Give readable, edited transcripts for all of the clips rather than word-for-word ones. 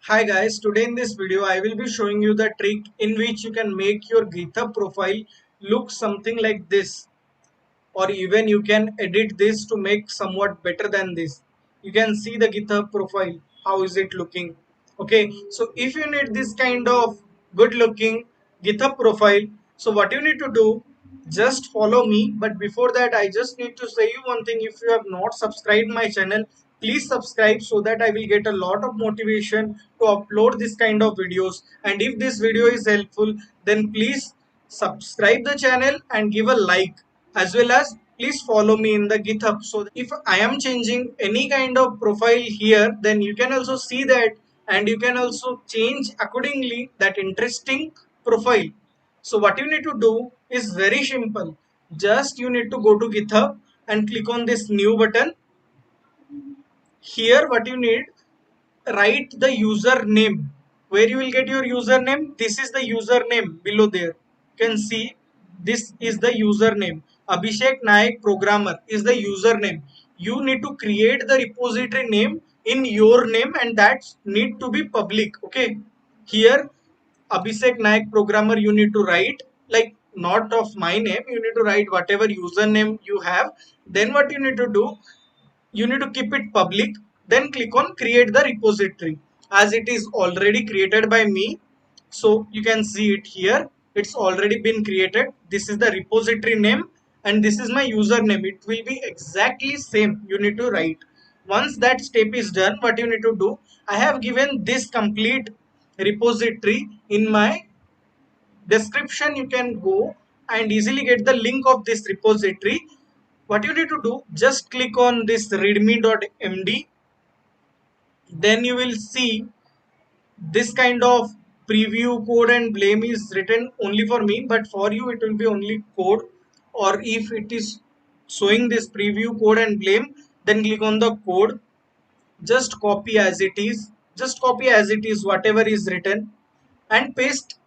Hi guys, today in this video I will be showing you the trick in which you can make your GitHub profile look something like this, or even you can edit this to make somewhat better than this. You can see the GitHub profile, how is it looking. Okay, so if you need this kind of good looking GitHub profile, so what you need to do, just follow me. But before that I just need to say you one thing. If you have not subscribed my channel, please subscribe so that I will get a lot of motivation to upload this kind of videos. And if this video is helpful, then please subscribe the channel and give a like, as well as please follow me in the GitHub. So if I am changing any kind of profile here, then you can also see that, and you can also change accordingly that interesting profile. So what you need to do is very simple. Just you need to go to GitHub and click on this new button. Here what you need, write the username. Where you will get your username, this is the username below there. You can see this is the username. Abhishek Nayak programmer is the username. You need to create the repository name in your name, and that need to be public. Okay, here Abhishek Nayak programmer you need to write, like, not of my name. You need to write whatever username you have. Then what you need to do, you need to keep it public. Then click on create the repository, as it is already created by me. So you can see it here, it's already been created. This is the repository name and this is my username. It will be exactly same. You need to write. Once that step is done, what you need to do, I have given this complete repository in my description. You can go and easily get the link of this repository. What you need to do, just click on this readme.md. Then you will see this kind of preview code and blame is written only for me, but for you it will be only code. Or if it is showing this preview code and blame, then click on the code. Just copy as it is, just copy as it is whatever is written, and paste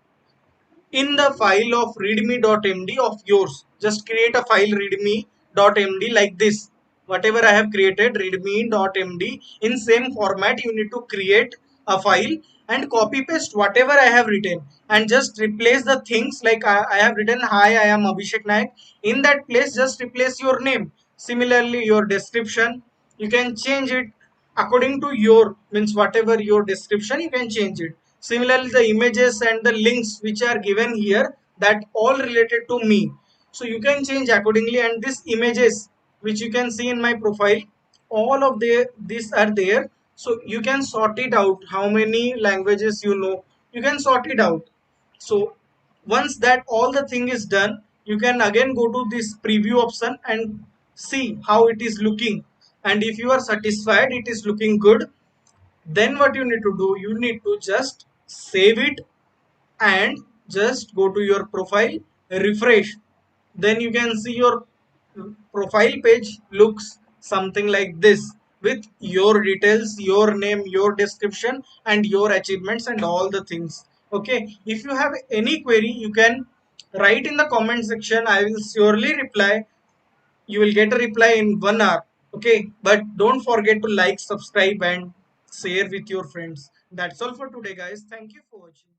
in the file of readme.md of yours. Just create a file readme.md like this. Whatever I have created readme.md, in same format you need to create a file and copy paste whatever I have written, and just replace the things. Like I have written hi, I am Abhishek Nayak. In that place just replace your name. Similarly your description, you can change it according to your, means whatever your description, you can change it. Similarly the images and the links which are given here, that all related to me, so you can change accordingly. And these images which you can see in my profile, all of these are there. So you can sort it out, how many languages you know, you can sort it out. So once that all the thing is done, you can again go to this preview option and see how it is looking. And if you are satisfied it is looking good, then what you need to do, you need to just save it and just go to your profile, refresh. Then you can see your profile page looks something like this, with your details, your name, your description, and your achievements and all the things. Okay, if you have any query, you can write in the comment section. I will surely reply. You will get a reply in 1 hour. Okay, but don't forget to like, subscribe, and share with your friends. That's all for today guys. Thank you for watching.